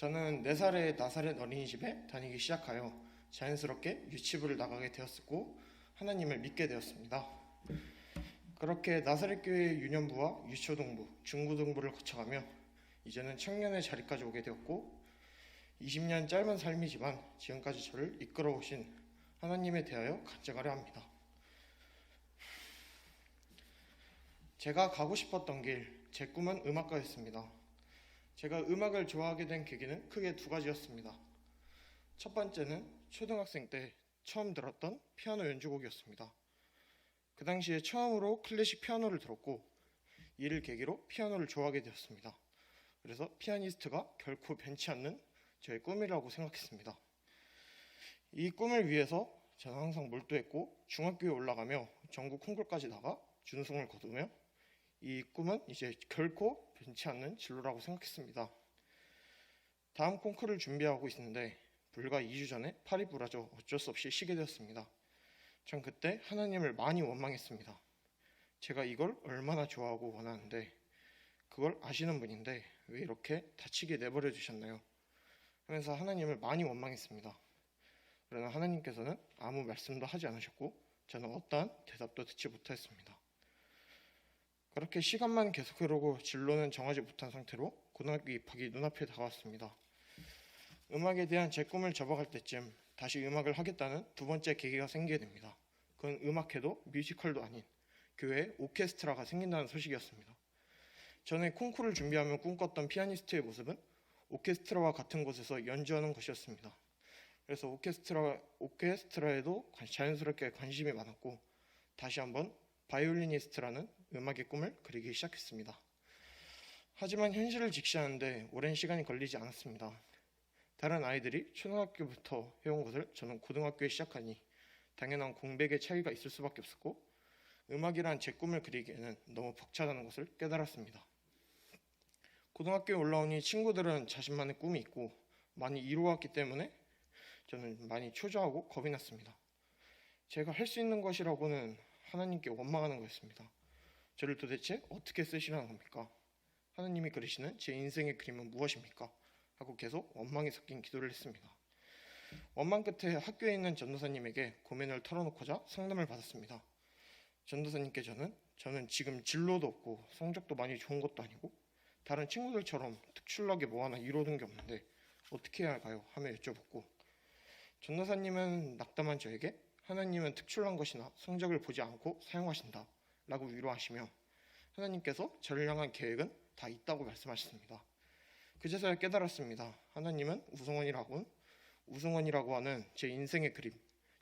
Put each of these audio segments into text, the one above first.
저는 4살에 나사렛 어린이집에 다니기 시작하여 자연스럽게 유치부를 나가게 되었고 하나님을 믿게 되었습니다. 그렇게 나사렛 교회 유년부와 유초동부, 중고등부를 거쳐가며 이제는 청년의 자리까지 오게 되었고 20년 짧은 삶이지만 지금까지 저를 이끌어 오신 하나님에 대하여 간증하려 합니다. 제가 가고 싶었던 길, 제 꿈은 음악가였습니다. 제가 음악을 좋아하게 된 계기는 크게 2가지였습니다. 첫 번째는 초등학생 때 처음 들었던 피아노 연주곡이었습니다. 그 당시에 처음으로 클래식 피아노를 들었고 이를 계기로 피아노를 좋아하게 되었습니다. 그래서 피아니스트가 결코 변치 않는 저의 꿈이라고 생각했습니다. 이 꿈을 위해서 저는 항상 몰두했고 중학교에 올라가며 전국 콩쿠르까지 나가 준우승을 거두며 이 꿈은 이제 결코 변치 않는 진로라고 생각했습니다. 다음 콩쿠르를 준비하고 있는데 불과 2주 전에 팔이 부러져 어쩔 수 없이 쉬게 되었습니다. 전 그때 하나님을 많이 원망했습니다. 제가 이걸 얼마나 좋아하고 원하는데 그걸 아시는 분인데 왜 이렇게 다치게 내버려 두셨나요? 하면서 하나님을 많이 원망했습니다. 그러나 하나님께서는 아무 말씀도 하지 않으셨고 저는 어떠한 대답도 듣지 못했습니다. 그렇게 시간만 계속 흐르고 진로는 정하지 못한 상태로 고등학교 입학이 눈앞에 다가왔습니다. 음악에 대한 제 꿈을 접어갈 때쯤 다시 음악을 하겠다는 2번째 계기가 생기게 됩니다. 그건 음악회도 뮤지컬도 아닌 교회에 오케스트라가 생긴다는 소식이었습니다. 전에 콩쿠르를 준비하며 꿈꿨던 피아니스트의 모습은 오케스트라와 같은 곳에서 연주하는 것이었습니다. 그래서 오케스트라에도 자연스럽게 관심이 많았고 다시 한번 바이올리니스트라는 음악의 꿈을 그리기 시작했습니다. 하지만 현실을 직시하는데 오랜 시간이 걸리지 않았습니다. 다른 아이들이 초등학교부터 해온 것을 저는 고등학교에 시작하니 당연한 공백의 차이가 있을 수밖에 없었고 음악이란 제 꿈을 그리기에는 너무 벅차다는 것을 깨달았습니다. 고등학교에 올라오니 친구들은 자신만의 꿈이 있고 많이 이루어왔기 때문에 저는 많이 초조하고 겁이 났습니다. 제가 할 수 있는 것이라고는 하나님께 원망하는 거였습니다. 저를 도대체 어떻게 쓰시라는 겁니까? 하나님이 그리시는 제 인생의 그림은 무엇입니까? 하고 계속 원망이 섞인 기도를 했습니다. 원망 끝에 학교에 있는 전도사님에게 고민을 털어놓고자 상담을 받았습니다. 전도사님께 저는 지금 진로도 없고 성적도 많이 좋은 것도 아니고 다른 친구들처럼 특출나게 뭐 하나 이뤄둔 게 없는데 어떻게 해야 할까요? 하며 여쭤봤고 전도사님은 낙담한 저에게 하나님은 특출난 것이나 성적을 보지 않고 사용하신다 라고 위로하시며 하나님께서 저를 향한 계획은 다 있다고 말씀하셨습니다. 그제서야 깨달았습니다. 하나님은 우승원이라고 하는 제 인생의 그림,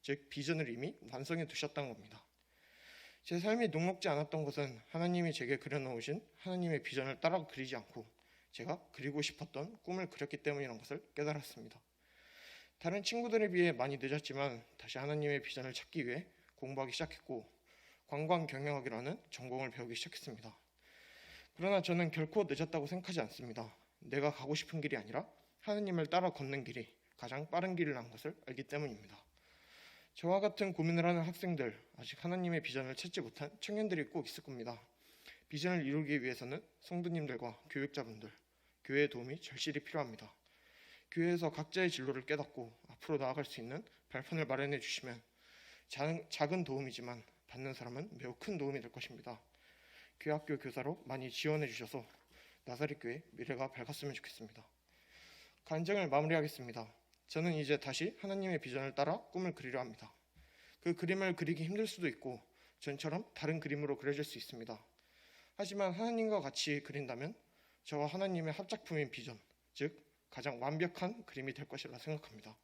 즉 비전을 이미 완성해 두셨다는 겁니다. 제 삶이 녹록지 않았던 것은 하나님이 제게 그려놓으신 하나님의 비전을 따라 그리지 않고 제가 그리고 싶었던 꿈을 그렸기 때문이라는 것을 깨달았습니다. 다른 친구들에 비해 많이 늦었지만 다시 하나님의 비전을 찾기 위해 공부하기 시작했고 관광경영학이라는 전공을 배우기 시작했습니다. 그러나 저는 결코 늦었다고 생각하지 않습니다. 내가 가고 싶은 길이 아니라 하나님을 따라 걷는 길이 가장 빠른 길이라는 것을 알기 때문입니다. 저와 같은 고민을 하는 학생들, 아직 하나님의 비전을 찾지 못한 청년들이 꼭 있을 겁니다. 비전을 이루기 위해서는 성도님들과 교육자분들, 교회의 도움이 절실히 필요합니다. 교회에서 각자의 진로를 깨닫고 앞으로 나아갈 수 있는 발판을 마련해 주시면 작은 도움이지만 받는 사람은 매우 큰 도움이 될 것입니다. 교학교 교사로 많이 지원해 주셔서 나사렛교회 미래가 밝았으면 좋겠습니다. 간증을 마무리하겠습니다. 저는 이제 다시 하나님의 비전을 따라 꿈을 그리려 합니다. 그 그림을 그리기 힘들 수도 있고 전처럼 다른 그림으로 그려질 수 있습니다. 하지만 하나님과 같이 그린다면 저와 하나님의 합작품인 비전, 즉 가장 완벽한 그림이 될 것이라 생각합니다.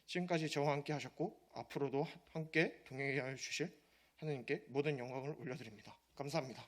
지금까지 저와 함께 하셨고 앞으로도 함께 동행하여 주실 하나님께 모든 영광을 올려드립니다. 감사합니다.